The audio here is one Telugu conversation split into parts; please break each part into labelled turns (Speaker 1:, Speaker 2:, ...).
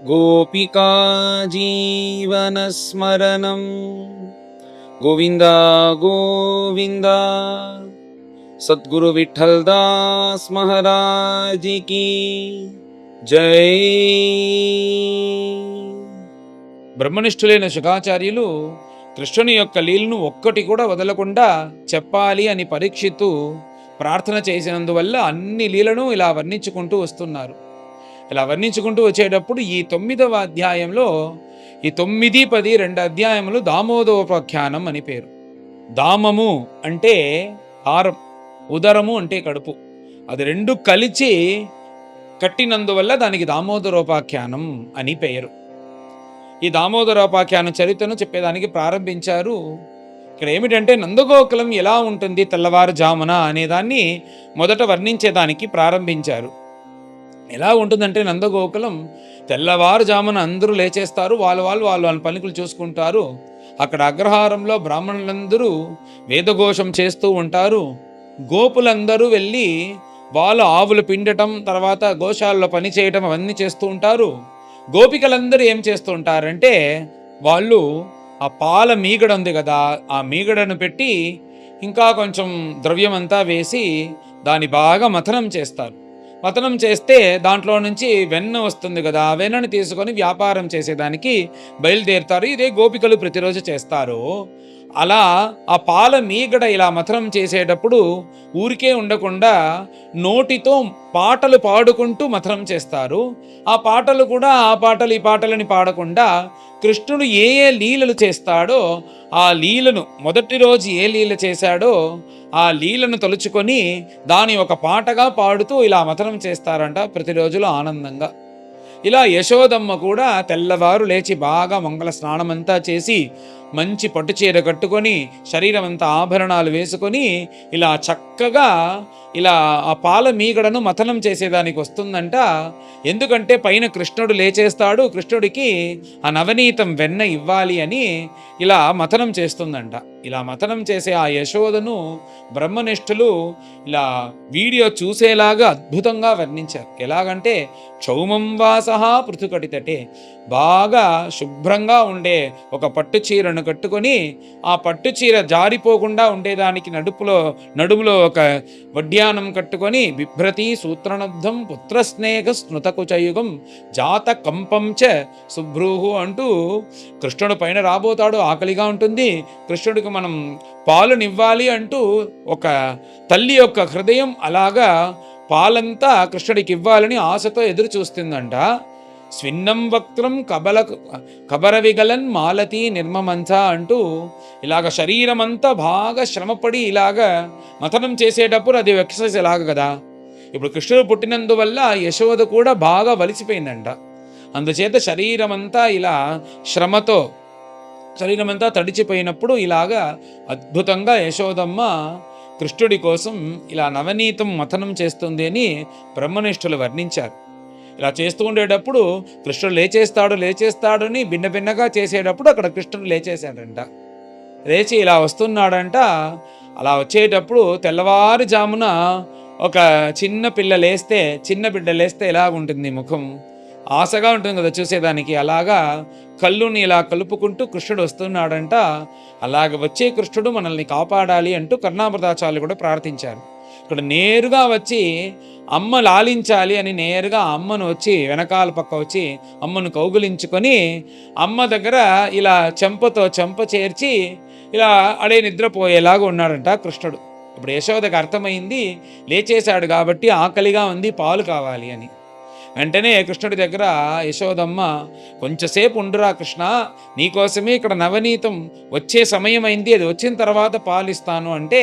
Speaker 1: गोपिका जीवनस्मरणं गोविन्द गोविन्द। सद्गुरु विठ्ठल दास महाराज की జై. బ్రహ్మనిష్ఠులైన శుకాచార్యులు కృష్ణుని యొక్క లీలను ఒక్కటి కూడా వదలకుండా చెప్పాలి అని పరీక్షిత్తు ప్రార్థన చేసినందువల్ల అన్ని లీలను ఇలా వర్ణించుకుంటూ వస్తున్నారు. ఇలా వర్ణించుకుంటూ వచ్చేటప్పుడు ఈ 9వ అధ్యాయంలో ఈ 9, 10 2 అధ్యాయములు దామోదరోపాఖ్యానం అని పేరు. దామము అంటే హారం, ఉదరము అంటే కడుపు, అది రెండు కలిసి కట్టినందువల్ల దానికి దామోదరోపాఖ్యానం అని పేరు. ఈ దామోదరోపాఖ్యానం చరిత్రను చెప్పేదానికి ప్రారంభించారు. ఇక్కడ ఏమిటంటే నందగోకులం ఎలా ఉంటుంది తెల్లవారుజామున అనేదాన్ని మొదట వర్ణించేదానికి ప్రారంభించారు. ఎలా ఉంటుందంటే నందగోకులం తెల్లవారుజామున అందరూ లేచేస్తారు, వాళ్ళ పనులు చూసుకుంటారు. అక్కడ అగ్రహారంలో బ్రాహ్మణులందరూ వేదఘోషం చేస్తూ ఉంటారు. గోపులందరూ వెళ్ళి వాళ్ళు ఆవులు పిండటం, తర్వాత గోశాలలో పని చేయటం అవన్నీ చేస్తూ ఉంటారు. గోపికలందరూ ఏం చేస్తూ ఉంటారంటే వాళ్ళు ఆ పాల మీగడ ఉంది కదా, ఆ మీగడను పెట్టి ఇంకా కొంచెం ద్రవ్యం అంతా వేసి దాన్ని బాగా మథనం చేస్తారు. మథనం చేస్తే దాంట్లో నుంచి వెన్న వస్తుంది కదా, ఆ వెన్నని తీసుకొని వ్యాపారం చేసేదానికి బయలుదేరుతారు. ఇదే గోపికలు ప్రతిరోజు చేస్తారు. అలా ఆ పాల మీగడ ఇలా మథనం చేసేటప్పుడు ఊరికే ఉండకుండా నోటితో పాటలు పాడుకుంటూ మథనం చేస్తారు. ఆ పాటలు కూడా ఆ పాటలు ఈ పాటలని పాడకుండా కృష్ణుడు ఏ ఏ లీలలు చేస్తాడో ఆ లీలను, మొదటి రోజు ఏ లీల చేశాడో ఆ లీలను తలుచుకొని దాని ఒక పాటగా పాడుతూ ఇలా మథనం చేస్తారంట ప్రతిరోజులో ఆనందంగా. ఇలా యశోదమ్మ కూడా తెల్లవారు లేచి బాగా మంగళ స్నానమంతా చేసి మంచి పట్టుచీర కట్టుకొని శరీరం అంతా ఆభరణాలు వేసుకొని ఇలా చక్కగా ఇలా ఆ పాల మీగడను మథనం చేసేదానికి వస్తుందంట. ఎందుకంటే పైన కృష్ణుడు లేచేస్తాడు, కృష్ణుడికి ఆ నవనీతం వెన్న ఇవ్వాలి అని ఇలా మథనం చేస్తుందంట. ఇలా మథనం చేసే ఆ యశోదను బ్రహ్మనిష్ఠులు ఇలా వీడియో చూసేలాగా అద్భుతంగా వర్ణించారు. ఎలాగంటే క్షౌమం వాసహ పృథుకటితటే, బాగా శుభ్రంగా ఉండే ఒక పట్టు చీరను కట్టుకొని ఆ పట్టు చీర జారిపోకుండా ఉండేదానికి నడుములో ఒక వడ్యానం కట్టుకొని బిభ్రతి సూత్రనబ్ధం పుత్రస్నేహ స్మృతకుచయుగం జాత కంపం చ శుభ్రూహు అంటూ కృష్ణుడు పైన రాబోతాడు, ఆకలిగా ఉంటుంది, కృష్ణుడికి మనం పాలునివ్వాలి అంటూ ఒక తల్లి యొక్క హృదయం అలాగా పాలంతా కృష్ణుడికి ఇవ్వాలని ఆశతో ఎదురు చూస్తుందంట. స్విన్నం వక్త్రం కబర విగలన్ మాలతి నిర్మమంచ అంటూ ఇలాగ శరీరం అంతా బాగా శ్రమపడి ఇలాగ మథనం చేసేటప్పుడు అది ఎక్సర్సైజ్ ఎలాగ కదా. ఇప్పుడు కృష్ణుడు పుట్టినందువల్ల యశోద కూడా బాగా వలిసిపోయిందంట. అందుచేత శరీరం అంతా ఇలా శ్రమతో శరీరం అంతా తడిచిపోయినప్పుడు ఇలాగా అద్భుతంగా యశోదమ్మ కృష్ణుడి కోసం ఇలా నవనీతం మథనం చేస్తుంది అని బ్రహ్మనిష్ఠులు వర్ణించారు. ఇలా చేస్తూ ఉండేటప్పుడు కృష్ణుడు లేచేస్తాడని భిన్నగా చేసేటప్పుడు అక్కడ కృష్ణుడు లేచేశాడంట. లేచి ఇలా వస్తున్నాడంట. అలా వచ్చేటప్పుడు తెల్లవారుజామున ఒక చిన్న బిడ్డ లేస్తే ఎలా ఉంటుంది ముఖం, ఆశగా ఉంటుంది కదా చూసేదానికి. అలాగా కళ్ళుని ఇలా కలుపుకుంటూ కృష్ణుడు వస్తున్నాడంట. అలాగ వచ్చే కృష్ణుడు మనల్ని కాపాడాలి అంటూ కర్ణామృతాచార్యులు కూడా ప్రార్థించారు. ఇక్కడ నేరుగా వచ్చి అమ్మ లాలించాలి అని నేరుగా అమ్మను వచ్చి వెనకాల పక్క వచ్చి అమ్మను కౌగులించుకొని అమ్మ దగ్గర ఇలా చెంపతో చెంప చేర్చి ఇలా అడే నిద్రపోయేలాగా ఉన్నాడంట కృష్ణుడు. ఇప్పుడు యశోదకు అర్థమైంది, లేచేశాడు కాబట్టి ఆకలిగా ఉంది, పాలు కావాలి అని. వెంటనే కృష్ణుడి దగ్గర యశోదమ్మ, కొంచెంసేపు ఉండురా కృష్ణ, నీకోసమే ఇక్కడ నవనీతం వచ్చే సమయం అయింది, అది వచ్చిన తర్వాత పాలిస్తాను అంటే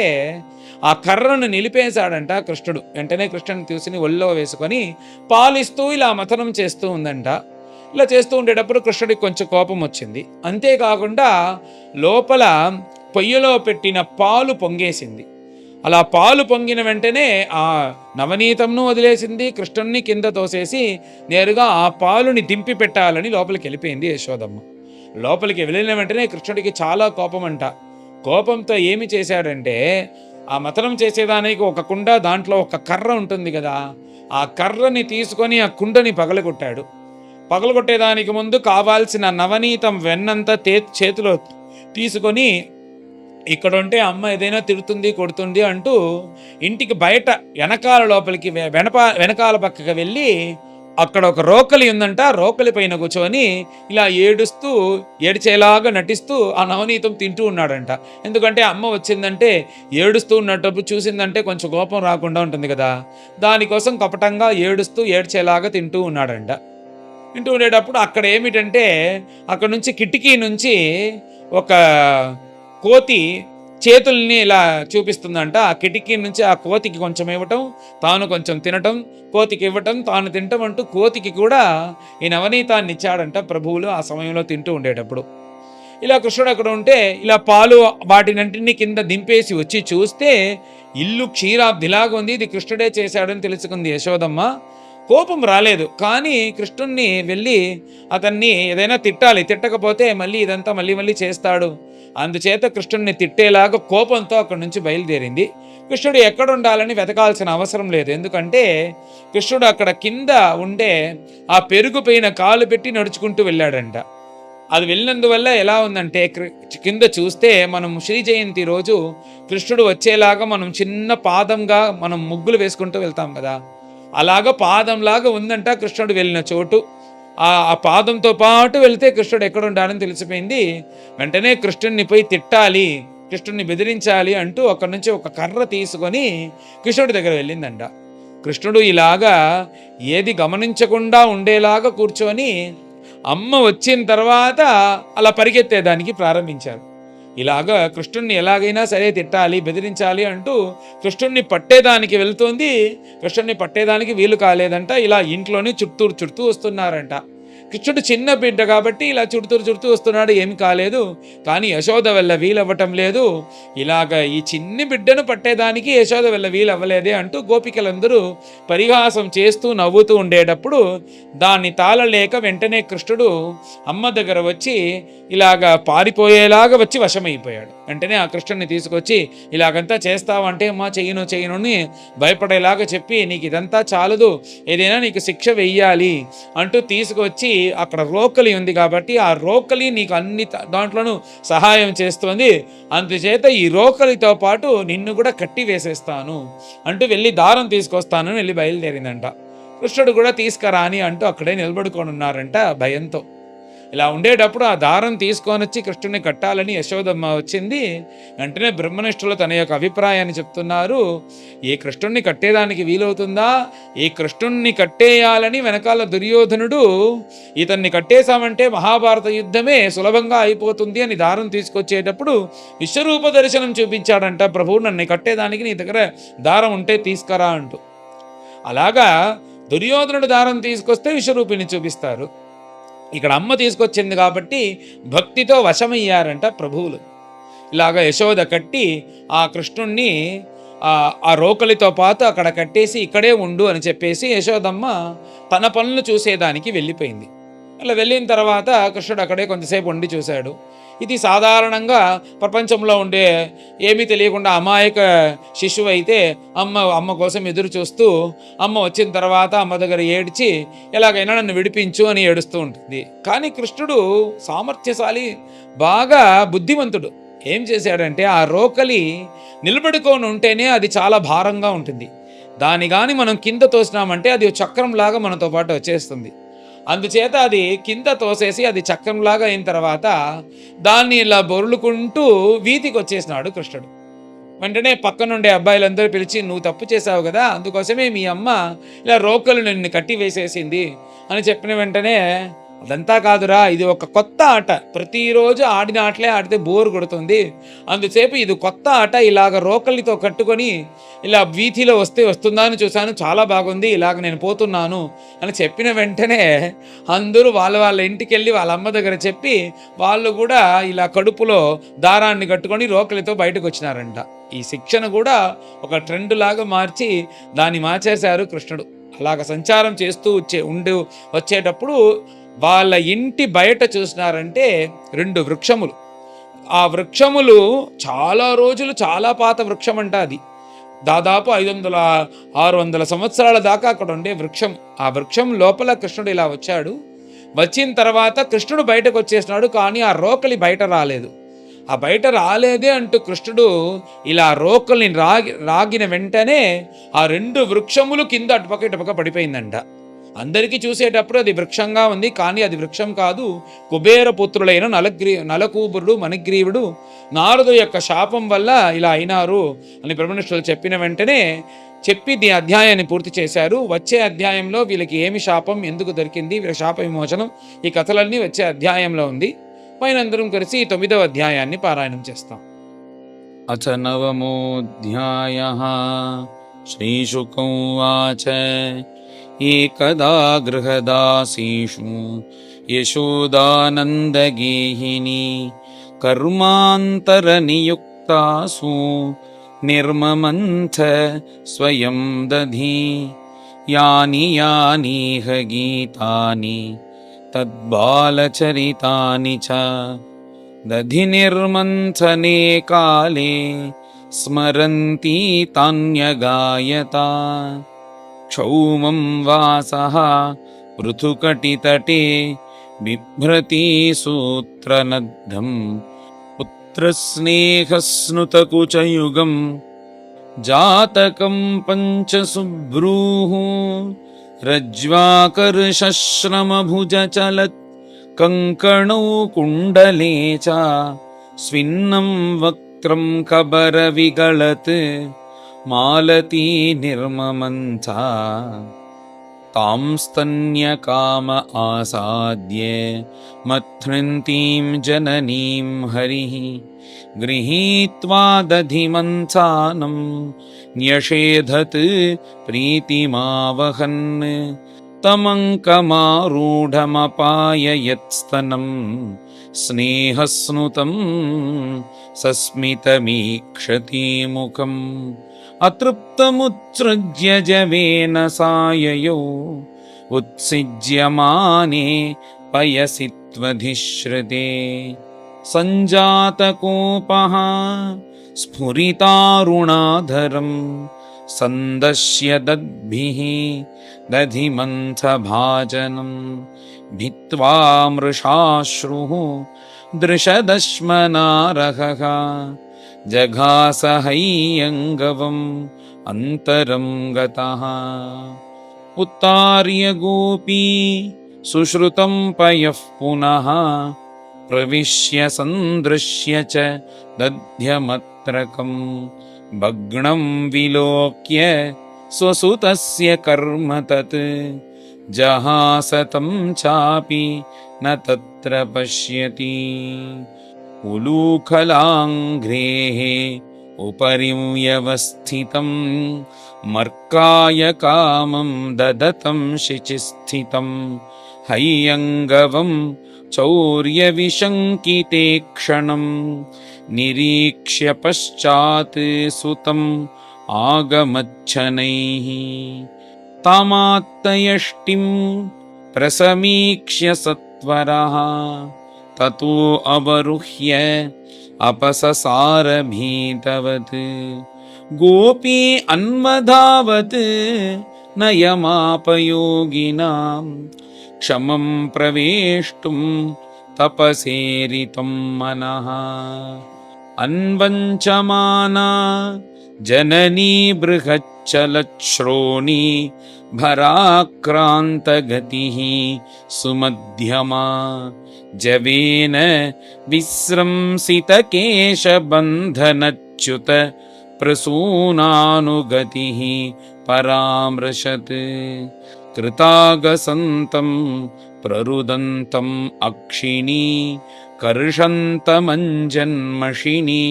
Speaker 1: ఆ కర్రను నిలిపేశాడంట కృష్ణుడు. వెంటనే కృష్ణుని తీసుకుని ఒళ్ళో వేసుకొని పాలిస్తూ ఇలా మథనం చేస్తూ ఉందంట. ఇలా చేస్తూ ఉండేటప్పుడు కృష్ణుడికి కొంచెం కోపం వచ్చింది. అంతేకాకుండా లోపల పొయ్యిలో పెట్టిన పాలు పొంగేసింది. అలా పాలు పొంగిన వెంటనే ఆ నవనీతంను వదిలేసింది, కృష్ణుణ్ణి కింద తోసేసి నేరుగా ఆ పాలుని దింపి పెట్టాలని లోపలికి వెళ్ళిపోయింది యశోదమ్మ. లోపలికి వెళ్ళిన వెంటనే కృష్ణుడికి చాలా కోపం అంట. కోపంతో ఏమి చేశాడంటే ఆ మథనం చేసేదానికి ఒక కుండ, దాంట్లో ఒక కర్ర ఉంటుంది కదా, ఆ కర్రని తీసుకొని ఆ కుండని పగలగొట్టాడు. పగలగొట్టేదానికి ముందు కావాల్సిన నవనీతం వెన్నంతా చేతిలో తీసుకొని, ఇక్కడుంటే అమ్మ ఏదైనా తిడుతుంది కొడుతుంది అంటూ ఇంటికి బయట వెనకాల లోపలికి వెనకాల పక్కకి వెళ్ళి అక్కడ ఒక రోకలి ఉందంట. రోకలి పైన కూర్చొని ఇలా ఏడుస్తూ ఏడ్చేలాగా నటిస్తూ ఆ నవనీతం తింటూ ఉన్నాడంట. ఎందుకంటే అమ్మ వచ్చిందంటే ఏడుస్తూ ఉన్నప్పుడు చూసిందంటే కొంచెం కోపం రాకుండా ఉంటుంది కదా, దానికోసం కపటంగా ఏడుస్తూ ఏడ్చేలాగా తింటూ ఉన్నాడంట. తింటూ ఉండేటప్పుడు అక్కడ ఏమిటంటే అక్కడ నుంచి కిటికీ నుంచి ఒక కోతి చేతుల్ని ఇలా చూపిస్తుందంట. ఆ కిటికీ నుంచి ఆ కోతికి కొంచెం ఇవ్వటం, తాను కొంచెం తినటం, కోతికి ఇవ్వటం, తాను తినటం అంటూ కోతికి కూడా ఈ నవనీతాన్ని ఇచ్చాడంట ప్రభువులు ఆ సమయంలో తింటూ ఉండేటప్పుడు. ఇలా కృష్ణుడు అక్కడ ఉంటే ఇలా పాలు వాటినంటిని కింద దింపేసి వచ్చి చూస్తే ఇల్లు క్షీరాబ్దిలాగా ఉంది. ఇది కృష్ణుడే చేశాడని తెలుసుకుంది యశోదమ్మ. కోపం రాలేదు, కానీ కృష్ణుణ్ణి వెళ్ళి అతన్ని ఏదైనా తిట్టాలి, తిట్టకపోతే మళ్ళీ ఇదంతా మళ్ళీ చేస్తాడు. అందుచేత కృష్ణుడిని తిట్టేలాగా కోపంతో అక్కడి నుంచి బయలుదేరింది. కృష్ణుడు ఎక్కడ ఉండాలని వెతకాల్సిన అవసరం లేదు, ఎందుకంటే కృష్ణుడు అక్కడ కింద ఉండే ఆ పెరుగు పైన కాలు పెట్టి నడుచుకుంటూ వెళ్ళాడంట. అది వెళ్ళినందువల్ల ఎలా ఉందంటే కింద చూస్తే మనం శ్రీ జయంతి రోజు కృష్ణుడు వచ్చేలాగా మనం చిన్న పాదంగా మనం ముగ్గులు వేసుకుంటూ వెళ్తాం కదా, అలాగా పాదంలాగా ఉందంట కృష్ణుడు వెళ్ళిన చోటు. ఆ పాదంతో పాటు వెళితే కృష్ణుడు ఎక్కడ ఉండాలని తెలిసిపోయింది. వెంటనే కృష్ణుడిని పోయి తిట్టాలి, కృష్ణుడిని బెదిరించాలి అంటూ అక్కడి నుంచి ఒక కర్ర తీసుకొని కృష్ణుడి దగ్గర వెళ్ళిందంట. కృష్ణుడు ఇలాగా ఏది గమనించకుండా ఉండేలాగా కూర్చొని అమ్మ వచ్చిన తర్వాత అలా పరిగెత్తేదానికి ప్రారంభించారు. ఇలాగా కృష్ణుడిని ఎలాగైనా సరే తిట్టాలి, బెదిరించాలి అంటూ కృష్ణుడిని పట్టేదానికి వెళ్తుంది. కృష్ణుడిని పట్టేదానికి వీలు కాలేదంట. ఇలా ఇంట్లోని చుట్టూ వస్తున్నారంట. కృష్ణుడు చిన్న బిడ్డ కాబట్టి ఇలా చుడుతూ వస్తున్నాడు, ఏమి కాలేదు. కానీ యశోద వల్ల వీలవ్వటం లేదు. ఇలాగ ఈ చిన్ని బిడ్డను పట్టేదానికి యశోద వల్ల వీలవ్వలేదే అంటూ గోపికలందరూ పరిహాసం చేస్తూ నవ్వుతూ ఉండేటప్పుడు దాన్ని తాళలేక వెంటనే కృష్ణుడు అమ్మ దగ్గర వచ్చి ఇలాగ పారిపోయేలాగా వచ్చి వశమైపోయాడు. వెంటనే ఆ కృష్ణుడిని తీసుకొచ్చి ఇలాగంతా చేస్తావంటే అమ్మా చెయ్యను అని భయపడేలాగా చెప్పి, నీకు ఇదంతా చాలదు, ఏదైనా నీకు శిక్ష వెయ్యాలి అంటూ తీసుకొచ్చి అక్కడ రోకలి ఉంది కాబట్టి ఆ రోకలి నీకు అన్ని దాంట్లోనూ సహాయం చేస్తుంది, అందుచేత ఈ రోకలితో పాటు నిన్ను కూడా కట్టి వేసేస్తాను అంటూ వెళ్ళి దారం తీసుకొస్తాను వెళ్ళి బయలుదేరిందంట. కృష్ణుడు కూడా తీసుకురాని అంటూ అక్కడే నిలబడుకొని ఉన్నారంట భయంతో. ఇలా ఉండేటప్పుడు ఆ దారం తీసుకొని వచ్చి కృష్ణుడిని కట్టాలని యశోదమ్మ వచ్చింది. వెంటనే బ్రహ్మనిష్ఠులు తన యొక్క అభిప్రాయాన్ని చెప్తున్నారు. ఈ కృష్ణుడిని కట్టేదానికి వీలవుతుందా? ఈ కృష్ణుడిని కట్టేయాలని వెనకాల దుర్యోధనుడు ఇతన్ని కట్టేశామంటే మహాభారత యుద్ధమే సులభంగా అయిపోతుంది అని దారం తీసుకొచ్చేటప్పుడు విశ్వరూప దర్శనం చూపించాడంట ప్రభువు, నన్ను కట్టేదానికి నీ దగ్గర దారం ఉంటే తీసుకురా అంటూ. అలాగా దుర్యోధనుడు దారం తీసుకొస్తే విశ్వరూపిని చూపిస్తారు. ఇక్కడ అమ్మ తీసుకొచ్చింది కాబట్టి భక్తితో వశమయ్యారంట ప్రభువులు. ఇలాగ యశోద కట్టి ఆ కృష్ణుణ్ణి ఆ రోకలితో పాటు అక్కడ కట్టేసి ఇక్కడే ఉండు అని చెప్పేసి యశోదమ్మ తన పనులు చూసేదానికి వెళ్ళిపోయింది. అలా వెళ్ళిన తర్వాత కృష్ణుడు అక్కడే కొంతసేపు ఉండి చూశాడు. ఇది సాధారణంగా ప్రపంచంలో ఉండే ఏమీ తెలియకుండా అమాయక శిశువు అయితే అమ్మ కోసం ఎదురు చూస్తూ అమ్మ వచ్చిన తర్వాత అమ్మ దగ్గర ఏడ్చి ఎలాగైనా నన్ను విడిపించు అని ఏడుస్తూ ఉంటుంది. కానీ కృష్ణుడు సామర్థ్యశాలి, బాగా బుద్ధిమంతుడు. ఏం చేశాడంటే ఆ రోకలి నిలబడుకొని ఉంటేనే అది చాలా భారంగా ఉంటుంది. దాని కానీ మనం కింద తోసినామంటే అది చక్రంలాగా మనతో పాటు వచ్చేస్తుంది. అందుచేత అది కింద తోసేసి అది చక్రంలాగా అయిన తర్వాత దాన్ని ఇలా బొరులుకుంటూ వీధికి వచ్చేసినాడు కృష్ణుడు. వెంటనే పక్కనుండే అబ్బాయిలందరూ పిలిచి, నువ్వు తప్పు చేశావు కదా, అందుకోసమే మీ అమ్మ ఇలా రోకలు నిన్ను కట్టి వేసేసింది అని చెప్పిన వెంటనే, అదంతా కాదురా, ఇది ఒక కొత్త ఆట, ప్రతిరోజు ఆడిన ఆటలే ఆడితే బోరు కొడుతుంది, అందుసేపు ఇది కొత్త ఆట, ఇలాగ రోకలితో కట్టుకొని ఇలా వీధిలో వస్తుందా అని చూశాను, చాలా బాగుంది, ఇలాగ నేను పోతున్నాను అని చెప్పిన వెంటనే అందరూ వాళ్ళ ఇంటికి వెళ్ళి వాళ్ళ అమ్మ దగ్గర చెప్పి వాళ్ళు కూడా ఇలా కడుపులో దారాన్ని కట్టుకొని రోకలితో బయటకు వచ్చినారంట. ఈ శిక్షణ కూడా ఒక ట్రెండ్ లాగా మార్చి దాన్ని మార్చేశారు కృష్ణుడు. అలాగ సంచారం చేస్తూ వచ్చేటప్పుడు వాళ్ళ ఇంటి బయట చూసినారంటే 2 వృక్షములు. ఆ వృక్షములు చాలా రోజులు, చాలా పాత వృక్షం అంట. అది దాదాపు 500-600 సంవత్సరాల దాకా అక్కడ ఉండే వృక్షం. ఆ వృక్షం లోపల కృష్ణుడు ఇలా వచ్చాడు. వచ్చిన తర్వాత కృష్ణుడు బయటకు వచ్చేసినాడు, కానీ ఆ రోకలి బయట రాలేదు. ఆ బయట రాలేదే అంటూ కృష్ణుడు ఇలా రోకల్ని రాగిన వెంటనే ఆ 2 వృక్షములు కింద అటుపక్క ఇటుపక్క పడిపోయిందంట. అందరికీ చూసేటప్పుడు అది వృక్షంగా ఉంది, కానీ అది వృక్షం కాదు. కుబేర పుత్రులైన నలకూబరుడు మణిగ్రీవుడు నారదు యొక్క శాపం వల్ల ఇలా అయినారు అని బ్రహ్మనిష్ఠులు చెప్పిన వెంటనే చెప్పి ఈ అధ్యాయాన్ని పూర్తి చేశారు. వచ్చే అధ్యాయంలో వీళ్ళకి ఏమి శాపం, ఎందుకు దొరికింది, వీళ్ళ శాప విమోచనం, ఈ కథలన్నీ వచ్చే అధ్యాయంలో ఉంది. పైన అందరం కలిసి ఈ 9వ అధ్యాయాన్ని పారాయణం చేస్తాం.
Speaker 2: అథ నవమోऽధ్యాయః శ్రీశుకౌవాచ ఏకదా గృహదాసీషు యశోదానందగేహిని కర్మాంతరనియుక్తాసు నిర్మమంథ స్వయం దధి యాని యానీహ గీతాని తద్బాలచరితాని చ దధి నిర్మంథనే కాలే స్మరంతి తాన్యగాయత క్షౌమం వాసః పృథుకటితటే బిభ్రతి సూత్రనద్ధం పుత్రస్నేహస్నుతకుచయుగం జాతకం పంచసుభ్రూః రజ్వాకర్షశ్రమభుజచలత్ కంకణౌ కుండలే చ స్విన్నం వక్త్రం కబరవిగళత్ మాలతీ నిర్మమంథ తాం స్తన్యకామ ఆసాద్య మథ్నంతీం జననీం హరిః గృహీత్వా దధిమంథానం న్యషేధత్ ప్రీతిమావహన్ తమంకమారూఢమపాయయత్స్తనం స్నేహస్నుతం సస్మితమీక్షతి ముఖం అతృప్తముత్సృజ్య జవేన సాయయో ఉత్సిజ్యమానే పయసి త్వధిశ్రుతే సంజాతకోపః స్ఫురితారుణాధరం సందశ్య దద్భిః దధిమంథభాజనం భిత్వా మృషాశ్రుః దృశదశ్మనారహః జఘాస హైయంగవం అంతరం గతః ఉత్తార్య గోపీ సుశ్రుతం పయః పునః ప్రవిశ్య సందృశ్య చ దధ్యమత్రకం భగ్నం విలోక్య స్వసుతస్య కర్మ తత్ జహాసతం చాపి న తత్ర పశ్యతి ఉలూఖలాంఘ్రేః ఉపరి వ్యవస్థితం మర్కాయ కామం దదతం శిచిస్థితం హయ్యంగవం చౌర్య విశంకితే క్షణం నిరీక్ష్య పశ్చాత్ సుతం ఆగమచ్చనైః తామాత్తయష్టిం ప్రసమీక్ష్య సత్వరః తతో అవరుహ్య అపససార భీతవత్ గోపీ అన్వధావత్ నయమాపయోగినాం క్షమం ప్రవేష్టుం తపసేరితం మనః అన్వంచమానా జననీ బృహచ్చలశ్రోణి భరాక్రాంతగతిః సుమధ్యమా జవేన విస్రంసితకేశబంధనచ్యుత ప్రసూనానుగతిః పరామృశత్ కృతాగసంతం ప్రరుదంతం అక్షిణీ కర్షంతమంజన్మషిణీ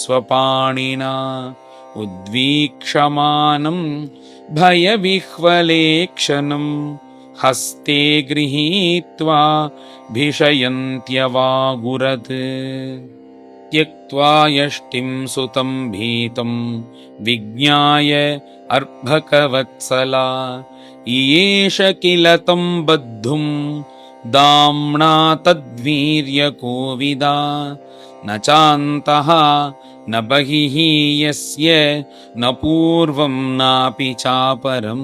Speaker 2: స్వపాణినా ఉద్వీక్షమానం భయవిహ్వలేక్షణం హస్తే గృహీత్వా భిషయంత్యవాగురత్ త్యక్త్వా యష్టిం సుతం భీతం విజ్ఞాయ అర్భకవత్సలా ఇయేష కిల తం బద్ధుం దామ్నా తద్వీర్యకోవిదా న చాంతః న బహిః యస్య న పూర్వం నాపి చాపరం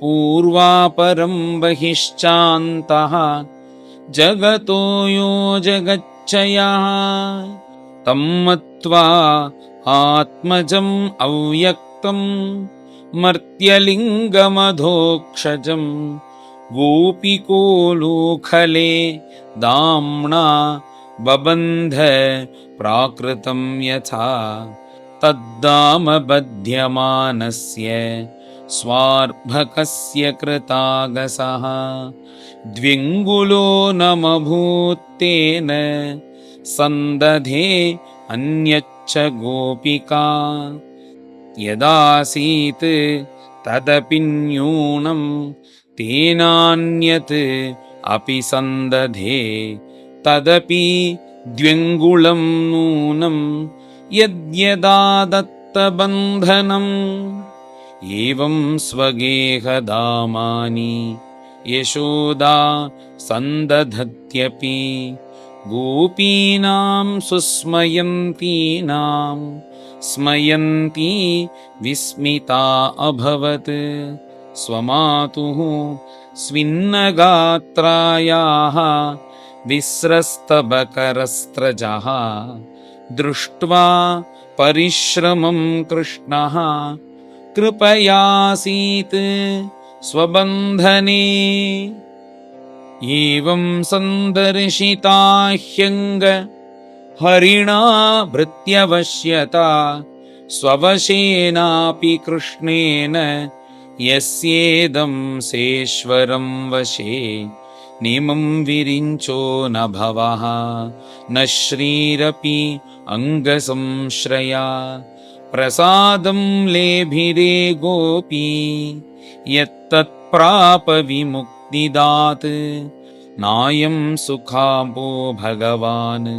Speaker 2: పూర్వాపరం బహిశ్చాంతః जगतो यो जगच्चयः तं मत्वा आत्मजम् अव्यक्तं मर्त्यलिङ्गमधोक्षजं गोपिकोलूखले दाम्ना बबन्ध प्राकृतं यथा तद्दाम बध्यमानस्य स्वार्भकस्य कृतागसः द्व्यङ्गुलो नमभूत्तेन सन्दधे अन्यच्च गोपिका यदासीत् तदपि न्यूनं तेनान्यत् अपि सन्दधे तदपि द्व्यङ्गुलं नूनं यद्यदा दत्तबन्धनम् एवं स्वगेहदामानि यशोदा सन्दधत्यपि गोपीनां सुस्मयन्तीनां स्मयन्ती विस्मिता अभवत् स्वमातुः स्विन्नगात्रायाः विस्रस्तबकरस्त्रजः दृष्ट्वा परिश्रमं कृष्णः कृपयासीत् स्वबन्धने एवं सन्दर्शिता ह्यङ्ग हरिणा भृत्यवश्यता स्ववशेनापि कृष्णेन यस्येदं सेश्वरं वशे निमं विरिञ्चो न भवः न श्रीरपि अङ्गसंश्रया प्रसादं लेभिरे गोपी यत्तत्प्राप विमुक्तिदात् नायं सुखापो भगवान्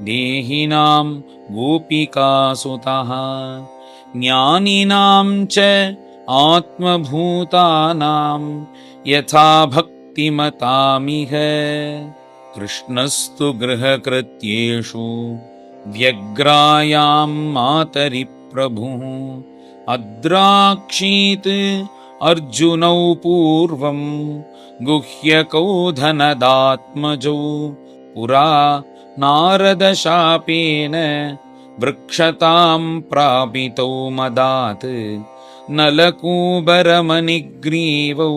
Speaker 2: देहिनां गोपिकासुतः ज्ञानिनां च आत्मभूतानां यथा भक्तिमतामिह कृष्णस्तु गृहकृत्येषु व्यग्रायां मातरि प्रभुः अद्राक्षीत् अर्जुनौ पूर्वं गुह्यकौ धनदात्मजौ पुरा नारदशापेन वृक्षतां प्रापितौ मदात् नलकूबरमणिग्रीवौ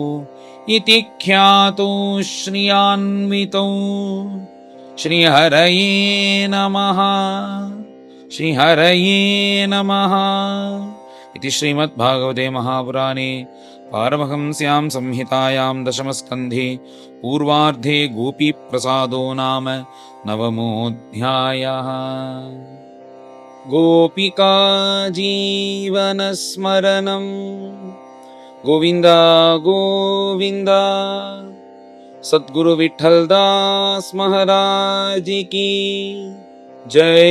Speaker 2: इति ख्यातौ श्रियान्वितौ श्रीहरये नमः श्रीहरये नमः इति श्रीमद्भागवते महापुराणे पारमहंस्यां संहितायां दशमस्कन्धे पूर्वार्धे गोपीप्रसादो नाम नवमोऽध्यायः। गोपिका जीवनस्मरणं गोविन्द गोविन्द। सद्गुरु विठ्ठलदास महाराज की जय।